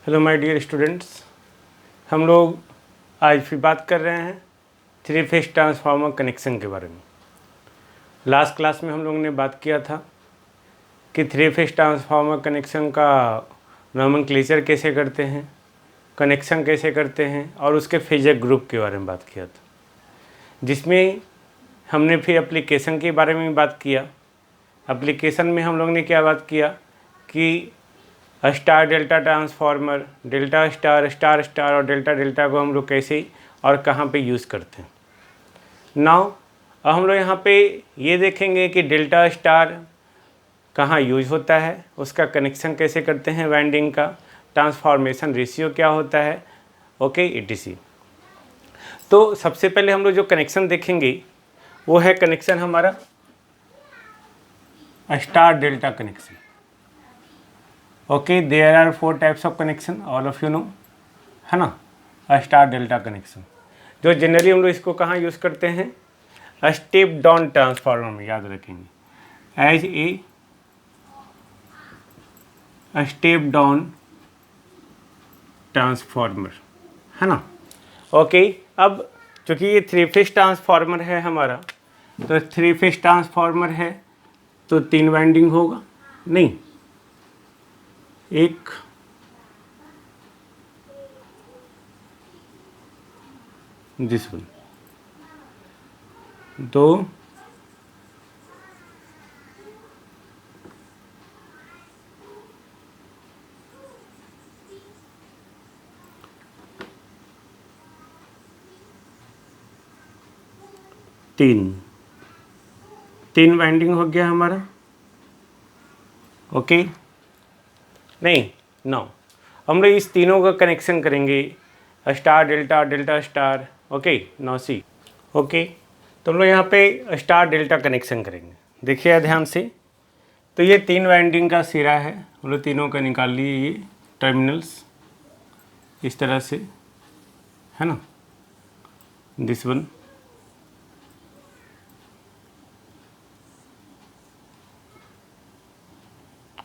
Hello my dear students, हम लोग आज फिर बात कर रहे हैं थ्री फेज ट्रांसफार्मर कनेक्शन के बारे में। लास्ट क्लास में हम लोगों ने बात किया था कि थ्री फेज ट्रांसफार्मर कनेक्शन का नोमेनक्लेचर कैसे करते हैं, कनेक्शन कैसे करते हैं और उसके फेजर ग्रुप के बारे में बात किया था, जिसमें हमने फिर एप्लीकेशन के बारे में बात किया। एप्लीकेशन में हम लोग ने क्या बात किया कि star delta transformer, delta star, star star और डेल्टा डेल्टा को हम लोग कैसे और कहाँ पे यूज़ करते हैं। नाउ अब हम लोग यहाँ पे ये देखेंगे कि डेल्टा स्टार कहाँ यूज होता है, उसका कनेक्शन कैसे करते हैं, वाइंडिंग का ट्रांसफॉर्मेशन रेशियो क्या होता है, ओके etc। तो सबसे पहले हम लोग जो कनेक्शन देखेंगे वो है कनेक्शन हमारा star delta connection. Okay, there are 4 types of connection, all of you know, है ना। स्टार डेल्टा कनेक्शन जो जनरली हम लोग इसको कहाँ यूज़ करते हैं, स्टेप डाउन ट्रांसफार्मर में, याद रखेंगे as a step down transformer, है ना। ओके, अब चूँकि ये थ्री फेज ट्रांसफार्मर है हमारा, तो थ्री फेज ट्रांसफार्मर है तो 3 वाइंडिंग होगा, नहीं एक, दिस वन, 2, 3 वाइंडिंग हो गया हमारा। ओके, नहीं नो, हम लोग इस तीनों का कनेक्शन करेंगे, star delta, delta star. Okay no see, okay, तो हम लोग यहाँ पे स्टार डेल्टा कनेक्शन करेंगे। देखिए ध्यान से, तो ये 3 वाइंडिंग का सिरा है, हम लोग तीनों का निकाल लिए ये टर्मिनल्स इस तरह से, है ना, this one,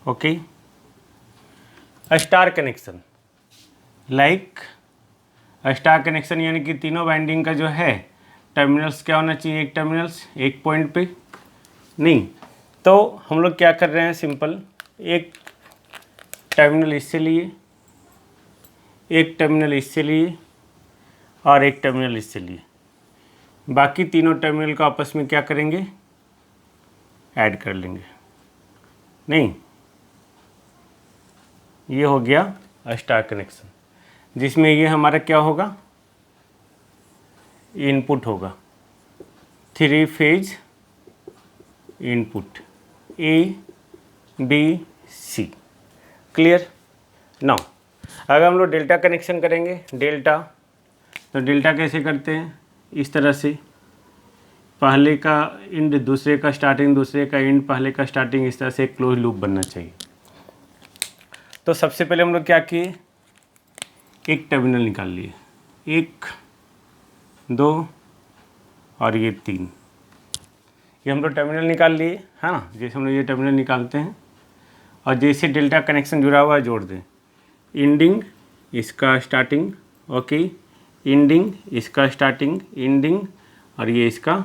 okay. Star connection, like star connection यानी कि तीनों वाइंडिंग का जो है टर्मिनल्स क्या होना चाहिए, एक टर्मिनल्स एक पॉइंट पे, नहीं तो हम लोग क्या कर रहे हैं, सिंपल एक टर्मिनल इससे लिए, एक टर्मिनल इससे लिए और एक टर्मिनल इससे लिए, बाकी तीनों टर्मिनल को आपस में क्या करेंगे, ऐड कर लेंगे। नहीं, ये हो गया स्टार कनेक्शन, जिसमें ये हमारा क्या होगा, इनपुट होगा, three phase input A B C. Clear. Now अगर हम लोग डेल्टा कनेक्शन करेंगे, डेल्टा, तो डेल्टा कैसे करते हैं, इस तरह से, पहले का इंड दूसरे का स्टार्टिंग, दूसरे का इंड पहले का स्टार्टिंग, इस तरह से एक क्लोज लूप बनना चाहिए। तो सबसे पहले हम लोग क्या किए, एक टर्मिनल निकाल लिए, 1 2 और ये 3, ये हम लोग टर्मिनल निकाल लिए, है ना। जैसे हम लोग ये टर्मिनल निकालते हैं और जैसे डेल्टा कनेक्शन जुड़ा हुआ है जोड़ दें, इंडिंग इसका स्टार्टिंग, ओके, इंडिंग इसका स्टार्टिंग, इंडिंग और ये इसका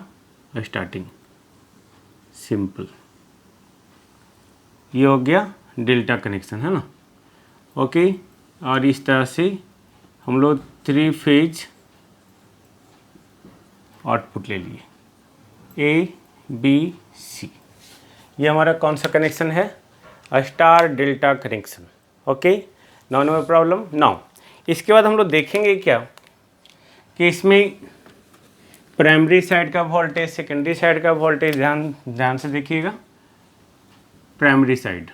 स्टार्टिंग, सिंपल, ये हो गया डेल्टा कनेक्शन, है ना। ओके, और इस तरह से हम लोग 3 फेज आउटपुट ले लिए, ए बी सी। ये हमारा कौन सा कनेक्शन है, star delta connection. Okay, no problem. Now इसके बाद हम लोग देखेंगे क्या कि इसमें प्राइमरी साइड का वोल्टेज, सेकेंडरी साइड का वोल्टेज, ध्यान से देखिएगा, प्राइमरी साइड,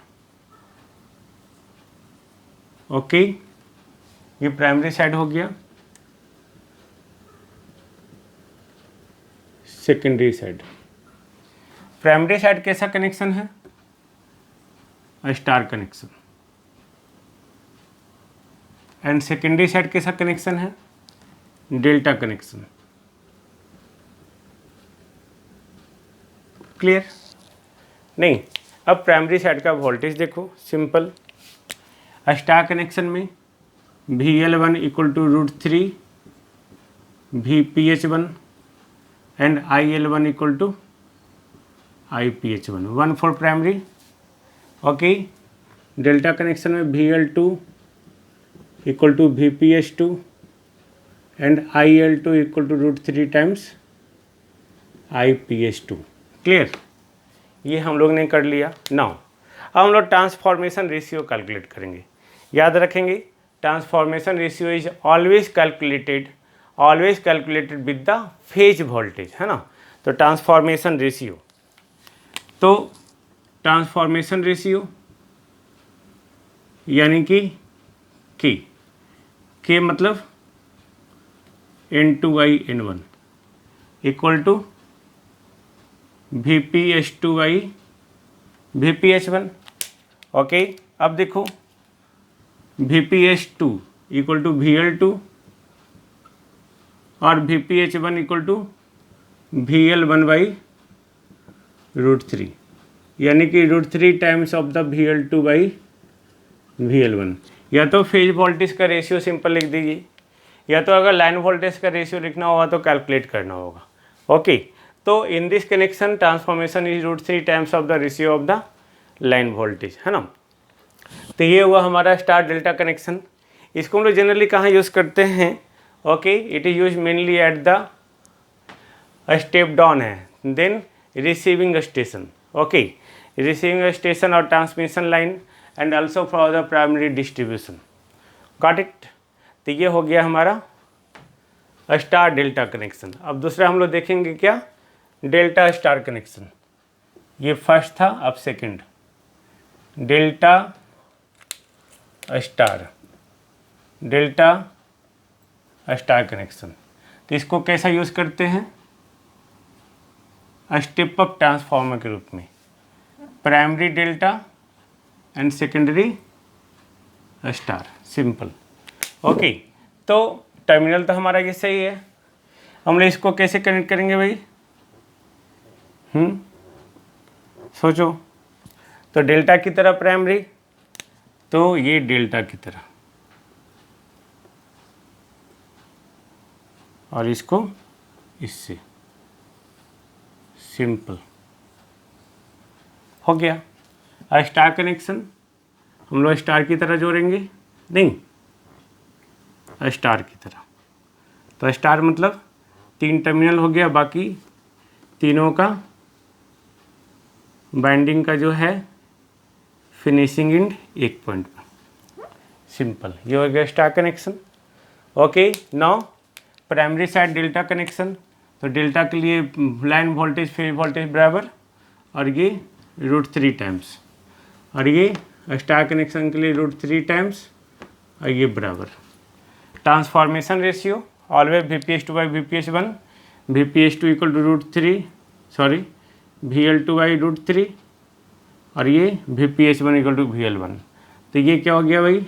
ओके, ये प्राइमरी साइड हो गया, सेकेंडरी साइड। प्राइमरी साइड कैसा कनेक्शन है, star connection, and secondary side कैसा कनेक्शन है, डेल्टा कनेक्शन। क्लियर। नहीं, अब प्राइमरी साइड का वोल्टेज देखो, सिंपल, स्टार कनेक्शन में VL1 equal to √3 VPH1 and IL1 equal to IPH1, 1 for primary. Okay, delta connection में VL2 equal to VPH2 and IL2 equal to √3 times IPH2. Clear, ये हम लोग ने कर लिया. नाउ अब हम लोग ट्रांसफॉर्मेशन रेशियो कैलकुलेट करेंगे. याद रखेंगे, transformation ratio is always calculated with the phase voltage, है ना. तो ट्रांसफॉर्मेशन रेशियो यानी कि के मतलब N2 N1 equal to VPH2 VPH1. Okay, अब देखो VPH2 इक्वल टू VL2 और VPH1 इक्वल टू VL1/√3, यानी कि √3 टाइम्स ऑफ द VL2/VL1. या तो फेज वोल्टेज का रेशियो सिंपल लिख दीजिए, या तो अगर लाइन वोल्टेज का रेशियो लिखना होगा तो कैलकुलेट करना होगा. ओके, तो in this connection transformation is √3 times of the ratio of the line voltage, है ना. तो ये हुआ हमारा स्टार डेल्टा कनेक्शन. इसको हम लोग जनरली कहाँ यूज़ करते हैं? Okay, it is use mainly at the step down है, then receiving station. Okay, receiving station और transmission line and also for the primary distribution. Got it. तो ये हो गया हमारा स्टार डेल्टा कनेक्शन. अब दूसरा हम लोग देखेंगे क्या, डेल्टा स्टार कनेक्शन. ये फर्स्ट था, अब सेकंड डेल्टा स्टार कनेक्शन. तो इसको कैसा यूज़ करते हैं? स्टेप अप ट्रांसफार्मर के रूप में, primary delta and secondary star. Simple. Okay, तो टर्मिनल तो हमारा ये सही है. हम लोग इसको कैसे कनेक्ट करेंगे भाई? सोचो. तो डेल्टा की तरह प्राइमरी, तो ये डेल्टा की तरह, और इसको इससे. सिंपल हो गया. स्टार कनेक्शन हम लोग स्टार की तरह जोड़ेंगे, नहीं स्टार की तरह. तो स्टार मतलब 3 टर्मिनल हो गया, बाकी तीनों का बाइंडिंग का जो है फिनिशिंग एंड एक पॉइंट पर. सिंपल, ये हो गया star connection. Okay, now primary side delta connection. तो डेल्टा के लिए लाइन वोल्टेज फेज वोल्टेज बराबर, और ये √3 टाइम्स, और ये स्टार कनेक्शन के लिए √3 टाइम्स, और ये बराबर. Transformation ratio always VPH2/VPH1, VPH2 equal to VL2/√3, और ये VPH1 इक्वल टू VL1. तो ये क्या हो गया भाई?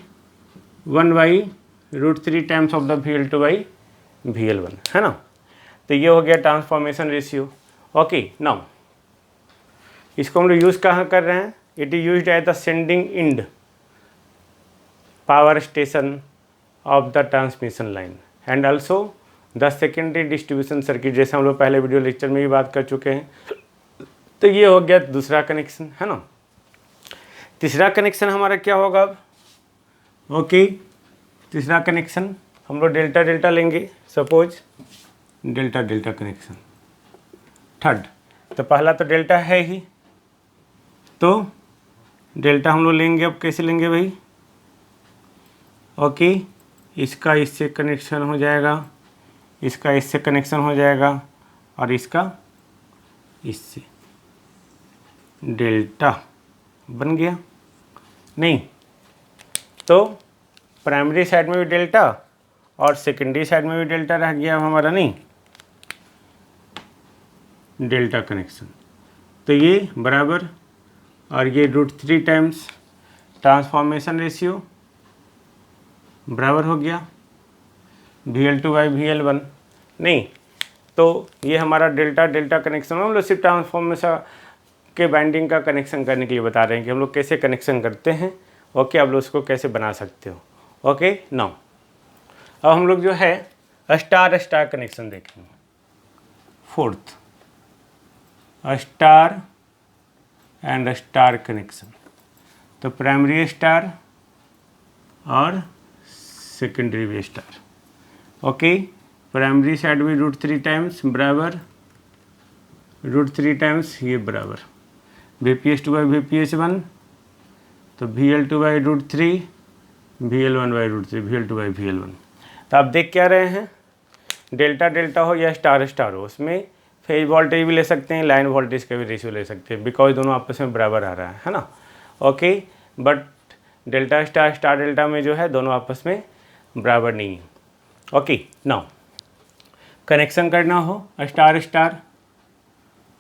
1/√3 टाइम्स ऑफ द VL2/VL1, है ना. तो ये हो गया ट्रांसफॉर्मेशन रेशियो. ओके, नाउ इसको हम लोग यूज़ कहाँ कर रहे हैं? It is used at the sending end power station of the transmission line and also the secondary distribution circuit, जैसे हम लोग पहले वीडियो लेक्चर में भी बात कर चुके हैं. तो ये हो गया दूसरा कनेक्शन, है ना. तीसरा कनेक्शन हमारा क्या होगा अब? ओके, तीसरा कनेक्शन हम लोग डेल्टा लेंगे. Suppose delta connection third. तो पहला तो डेल्टा है ही, तो डेल्टा हम लोग लेंगे. अब कैसे लेंगे भाई? ओके, इसका इससे कनेक्शन हो जाएगा, इसका इससे कनेक्शन हो जाएगा, और इसका इससे. डेल्टा बन गया. नहीं तो प्राइमरी साइड में भी डेल्टा और सेकेंडरी साइड में भी डेल्टा रह गया हमारा, नहीं डेल्टा कनेक्शन. तो ये बराबर, और ये √3 टाइम्स ट्रांसफॉर्मेशन रेशियो बराबर हो गया VL2/VL1. नहीं तो ये हमारा डेल्टा कनेक्शन. हम लोग सिर्फ ट्रांसफॉर्मेशन के बाइंडिंग का कनेक्शन करने के लिए बता रहे हैं कि हम लोग कैसे कनेक्शन करते हैं. ओके, आप लोग उसको कैसे बना सकते हो. ओके, नाउ अब हम लोग जो है स्टार स्टार कनेक्शन देखेंगे। Fourth, star and star connection. तो प्राइमरी स्टार और सेकेंडरी भी स्टार। ओके, प्राइमरी साइड में √3 टाइम्स बराबर √3 टाइम्स ये बराबर VPS2 बाई VPS1, तो VL2 by √3, VL1 by √3, VL2 by VL1। तो आप देख क्या रहे हैं, डेल्टा डेल्टा हो या स्टार स्टार हो, उसमें फेज वोल्टेज भी ले सकते हैं, लाइन वोल्टेज का भी रेशियो ले सकते हैं, बिकॉज दोनों आपस में बराबर आ रहा है ना। Okay, but delta star star delta में जो है दोनों आपस में बराबर नहीं है। ओके, नाउ कनेक्शन करना हो स्टार स्टार,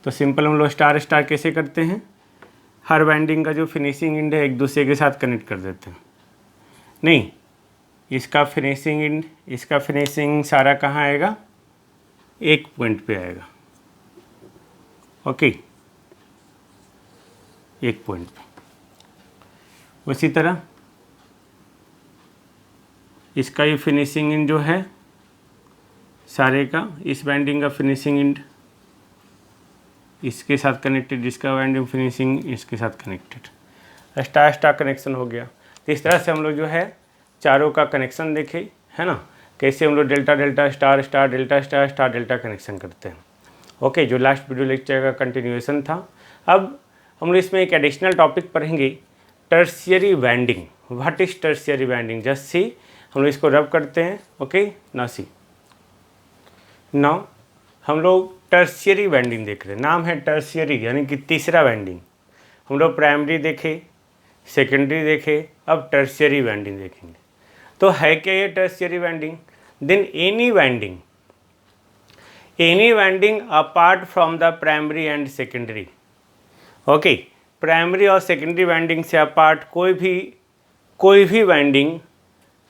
तो सिंपल हम लोग स्टार स्टार कैसे करते हैं, हर वाइंडिंग का जो फिनिशिंग एंड है एक दूसरे के साथ कनेक्ट कर देते हैं। नहीं, इसका फिनिशिंग एंड इसका फिनिशिंग सारा कहाँ आएगा, एक पॉइंट पे आएगा। ओके, एक पॉइंट पे। उसी तरह इसका ये फिनिशिंग एंड जो है सारे का, इस वाइंडिंग का फिनिशिंग एंड इसके साथ कनेक्टेड, इसका वाइंडिंग फिनिशिंग इसके साथ कनेक्टेड, स्टार स्टार कनेक्शन हो गया। तो इस तरह से हम लोग जो है चारों का कनेक्शन देखे है ना, कैसे हम लोग delta delta star star delta star star delta connection करते हैं। ओके, जो लास्ट वीडियो लेक्चर का कंटिन्यूएशन था। अब हम लोग इसमें एक एडिशनल टॉपिक पढ़ेंगे, tertiary winding. What is tertiary winding, just see. हम लोग इसको रब करते हैं। ओके, ना सी, नाउ हम लोग टर्शियरी वाइंडिंग देख रहे हैं, नाम है टर्शियरी यानी कि तीसरा वाइंडिंग। हम लोग प्राइमरी देखे, सेकेंडरी देखे, अब टर्शियरी वाइंडिंग देखेंगे। तो है क्या ये tertiary winding, then any winding apart from the primary and secondary. Okay, primary और सेकेंडरी वाइंडिंग से अपार्ट कोई भी winding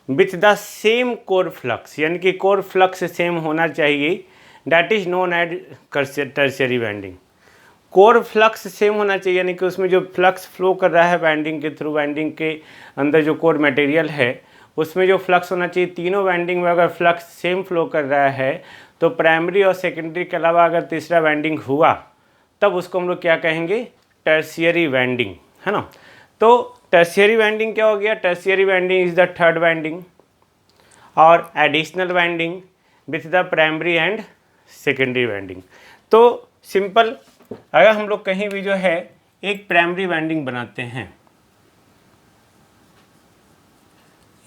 with the same core flux, यानी कि कोर फ्लक्स सेम होना चाहिए, that is known as tertiary winding. Core flux same होना चाहिए, यानी कि उसमें जो फ्लक्स फ्लो कर रहा है वाइंडिंग के थ्रू, वाइंडिंग के अंदर जो कोर मटेरियल है उसमें जो फ्लक्स होना चाहिए, तीनों वाइंडिंग में अगर फ्लक्स सेम फ्लो कर रहा है तो प्राइमरी और सेकेंडरी के अलावा अगर तीसरा वाइंडिंग हुआ तब उसको हम लोग क्या कहेंगे, टर्शियरी वाइंडिंग, है ना। तो टर्शियरी वाइंडिंग क्या हो गया, tertiary winding is the third winding और additional winding with the primary and secondary winding. तो सिंपल, अगर हम लोग कहीं भी जो है एक प्राइमरी वाइंडिंग बनाते हैं,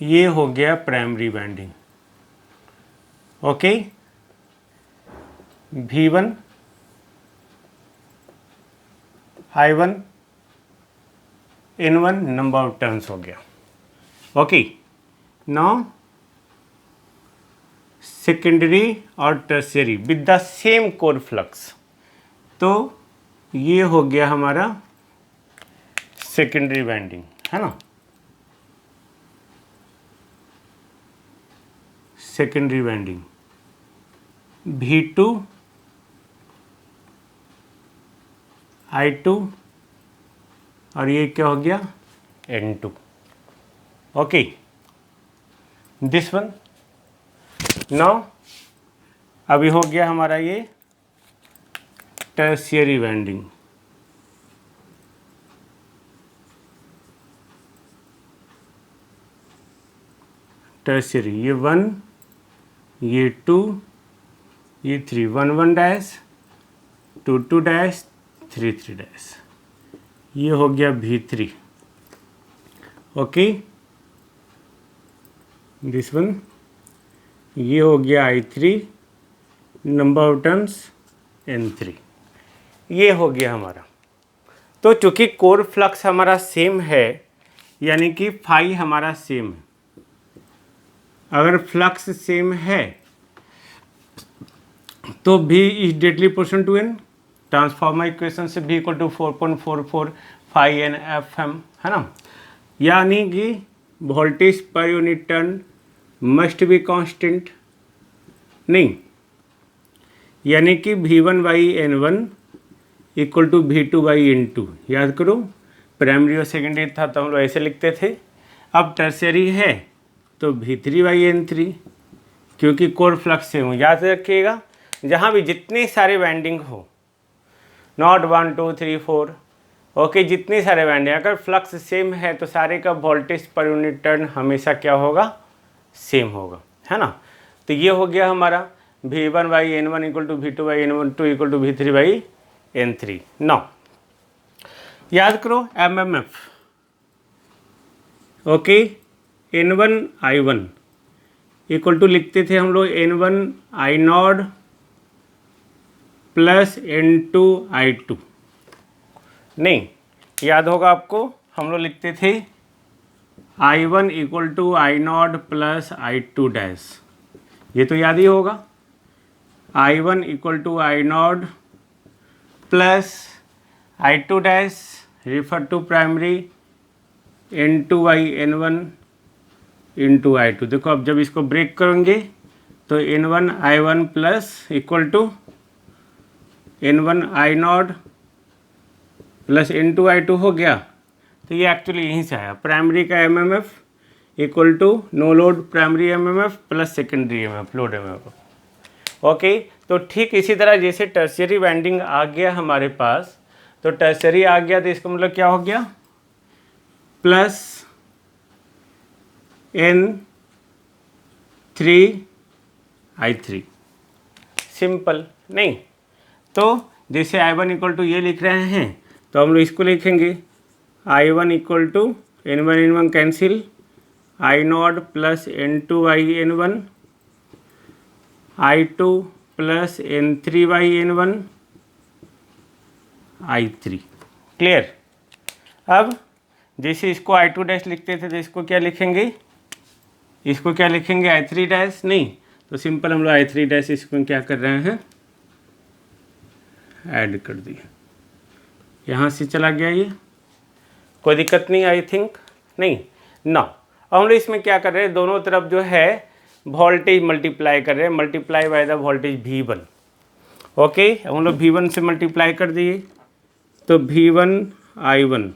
ये हो गया primary winding. Okay, V1 I1 N1 number of turns हो गया। ओके, नाउ सेकेंडरी और tertiary with the same core flux, तो ये हो गया हमारा सेकेंडरी वाइंडिंग, है ना। सेकेंडरी वाइंडिंग V2 I2 और ये क्या हो गया N2। Okay, this one now अभी हो गया हमारा ये टर्शियरी वाइंडिंग। टर्शियरी, ये 1, ये 2, ये 3, 1 1 डैश 2 2 डैश 3 3 डैश, ये हो गया V3। ओके, दिस वन, ये हो गया I3, number of turns N3, ये हो गया हमारा। तो चूंकि कोर फ्लक्स हमारा सेम है, यानी कि फाई हमारा सेम है, अगर फ्लक्स सेम है तो V is directly proportional to N। Transformer equation से V = 4.44 फाई N FM, है ना। यानी कि voltage per unit turn must be constant, नहीं, यानी कि V1/N1 = V2/N2। याद करो, प्राइमरी और सेकेंडरी था तो हम लोग ऐसे लिखते थे, अब टर्शियरी है तो V3/N3 क्योंकि कोर फ्लक्स सेम हो। याद रखिएगा, जहाँ भी जितने सारे वाइंडिंग हो, नॉट 1 2 3 4, ओके, जितने सारे वाइंडिंग, अगर फ्लक्स सेम है तो सारे का वोल्टेज पर यूनिट टर्न हमेशा क्या होगा, सेम होगा, है ना। तो ये हो गया हमारा V1/N1 equal to V2/N2 equal to V3/N3। Now याद करो MMF, okay, N1I1 equal to लिखते थे हम लोग N1I0 प्लस N2I2। नहीं, याद होगा आपको, हम लोग लिखते थे I1 equal to I0 plus I2 dash, ये तो याद ही होगा। I1 equal to I0 plus I2 dash refer to primary N2/N1 into I2। देखो अब जब इसको ब्रेक करेंगे तो N1I1 plus equal to N1I0 plus N2I2 हो गया। तो ये एक्चुअली यहीं से आया, प्राइमरी का MMF equal to no load primary MMF plus secondary MMF load MMF। Okay, तो ठीक इसी तरह जैसे टर्शियरी वाइंडिंग आ गया हमारे पास, तो टर्शियरी आ गया तो इसका मतलब क्या हो गया, प्लस N3I3, सिंपल। नहीं तो जैसे I1 इक्वल टू ये लिख रहे हैं तो हम लोग इसको लिखेंगे I1 equal to N1 cancel, I0 plus N2/N1, I2 plus N3/N1, I3। Clear. अब जैसे इसको I2 डैश लिखते थे तो इसको क्या लिखेंगे, इसको क्या लिखेंगे I3 डैश। नहीं तो सिंपल हम लोग I3 डैश इसको क्या कर रहे हैं, ऐड कर दिया, यहाँ से चला गया ये, कोई दिक्कत नहीं आई थिंक, नहीं ना। अब हम लोग इसमें क्या कर रहे हैं, दोनों तरफ जो है वोल्टेज मल्टीप्लाई कर रहे हैं, multiply by the voltage V1। Okay, हम लोग V1 से मल्टीप्लाई कर दिए तो V1I1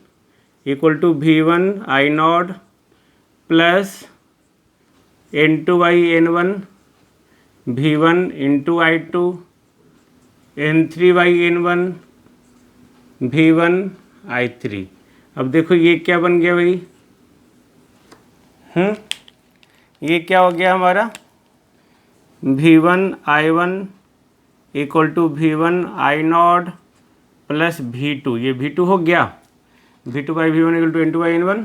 equal to V1I0 plus N2/N1 V1 into I2 N3/N1 V1I3। अब देखो ये क्या बन गया भाई, ये क्या हो गया हमारा, V1I1 equal to V1I0 plus V2, ये V2 हो गया, V2/V1 equal to N2/N1,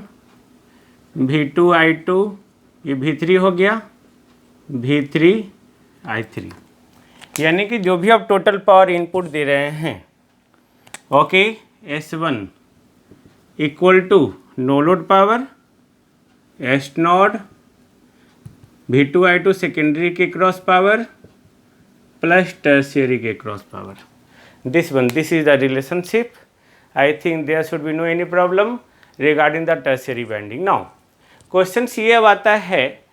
V2I2 ये V3 हो गया, V3I3। यानी कि जो भी आप टोटल पावर इनपुट दे रहे हैं, okay, S1 equal to no load power S0 V2I2 secondary के क्रॉस पावर प्लस टर्शियरी के cross power. This is the relationship. I think there should be no any problem regarding the tertiary winding. Now question ये अब आता है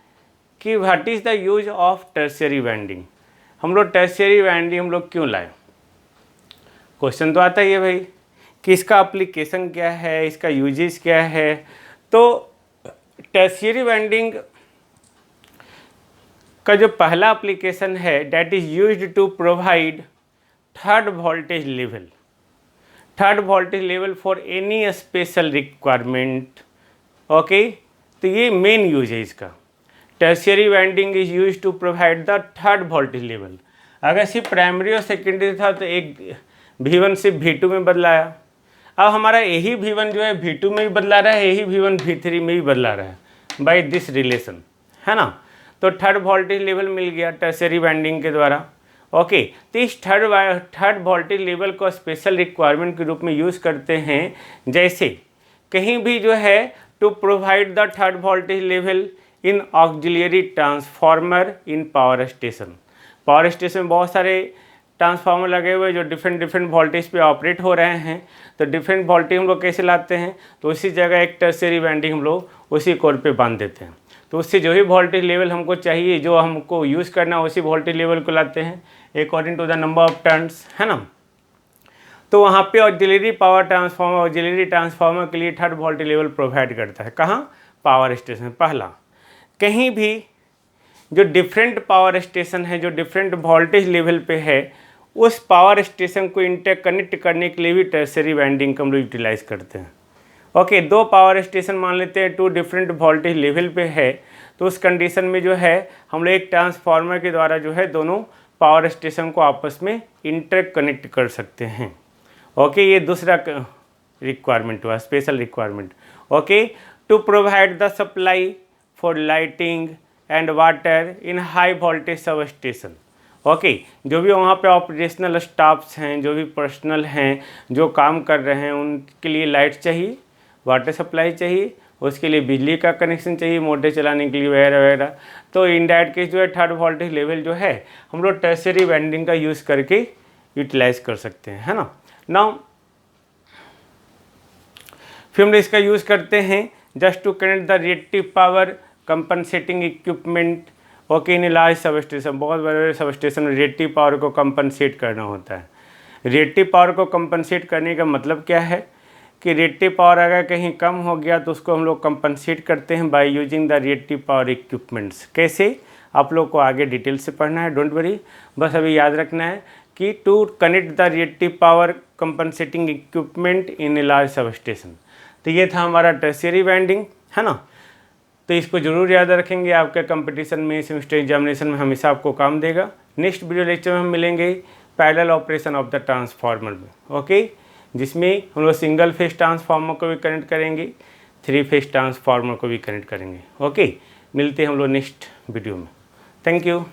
कि what is the use of tertiary winding. हम लोग tertiary winding हम लोग क्यों लाए, क्वेश्चन तो आता ही है भाई कि इसका एप्लीकेशन क्या है, इसका यूजेस क्या है। तो टर्शियरी वाइंडिंग का जो पहला एप्लीकेशन है that is used to provide third voltage level for any special requirement. Okay, तो ये मेन यूज है इसका। Tertiary winding is use to provide the third voltage level. अगर सिर्फ प्राइमरी और सेकेंडरी था तो एक V1 से V2 में बदलाया, अब हमारा यही V1 जो है V2 में भी बदला रहा है, यही V1 V3 में भी बदला रहा है बाय दिस रिलेशन, है ना। तो थर्ड वोल्टेज लेवल मिल गया टर्शियरी वाइंडिंग के द्वारा। ओके, तो इस थर्ड वोल्टेज लेवल को स्पेशल रिक्वायरमेंट के रूप में यूज़ करते हैं, जैसे कहीं भी जो है to provide the third voltage level in auxiliary transformer in power station. Power station में बहुत सारे ट्रांसफार्मर लगे हुए जो डिफरेंट वोल्टेज पे ऑपरेट हो रहे हैं। तो डिफरेंट वोल्टेज हम लोग कैसे लाते हैं, तो उसी जगह एक टर्शियरी वाइंडिंग हम लोग उसी कोर पे बांध देते हैं। तो उससे जो ही वोल्टेज लेवल हमको चाहिए, जो हमको यूज़ करना है, उसी वोल्टेज लेवल को लाते हैं according to the number of turns, है ना। तो वहाँ पे auxiliary power transformer auxiliary transformer के लिए थर्ड वोल्टेज लेवल प्रोवाइड करता है। कहाँ, पावर स्टेशन। पहला, कहीं भी जो डिफरेंट पावर स्टेशन है, जो डिफरेंट वोल्टेज लेवल पे है, उस पावर स्टेशन को इंटरकनेक्ट करने के लिए भी टर्शियरी वाइंडिंग का हम लोग यूटिलाइज करते हैं। ओके, दो पावर स्टेशन मान लेते हैं, टू डिफरेंट वोल्टेज लेवल पे है, तो उस कंडीशन में जो है हम लोग एक ट्रांसफार्मर के द्वारा जो है दोनों पावर स्टेशन को आपस में इंटरकनेक्ट कर सकते हैं। ओके, ये दूसरा रिक्वायरमेंट हुआ, special requirement. Okay, to provide the supply for lighting and water in high voltage substation. Okay, जो भी वहाँ पे ऑपरेशनल स्टाफ्स हैं, जो भी पर्सनल हैं, जो काम कर रहे हैं, उनके लिए लाइट चाहिए, वाटर सप्लाई चाहिए, उसके लिए बिजली का कनेक्शन चाहिए मोटर चलाने के लिए वगैरह वगैरह। तो इन दैट केस जो है थर्ड वोल्टेज लेवल जो है हम लोग टर्शियरी वाइंडिंग का यूज़ करके यूटिलाइज कर सकते हैं, है ना। नाउ फिर हम लोग इसका यूज़ करते हैं just to connect the reactive power compensating equipment. Okay, in large substation, बहुत बड़े बड़े सब स्टेशन में रिएक्टिव पावर को कंपनसेट करना होता है। रिएक्टिव पावर को कंपनसेट करने का मतलब क्या है कि रिएक्टिव पावर अगर कहीं कम हो गया तो उसको हम लोग कंपनसेट करते हैं by using the reactive power equipments. कैसे, आप लोग को आगे डिटेल से पढ़ना है, डोंट वरी, बस अभी याद रखना है कि to connect the reactive power compensating equipment in a large substation. तो ये था हमारा टर्शियरी वाइंडिंग, है ना। तो इसको ज़रूर याद रखेंगे, आपके कंपटीशन में, सेमेस्टर एग्जामिनेशन में हमेशा आपको काम देगा। नेक्स्ट वीडियो लेक्चर में हम मिलेंगे parallel operation of the transformer में। ओके, जिसमें हम लोग सिंगल फेज ट्रांसफार्मर को भी कनेक्ट करेंगे, 3 फेज ट्रांसफार्मर को भी कनेक्ट करेंगे। ओके, मिलते हैं हम लोग नेक्स्ट वीडियो में। Thank you.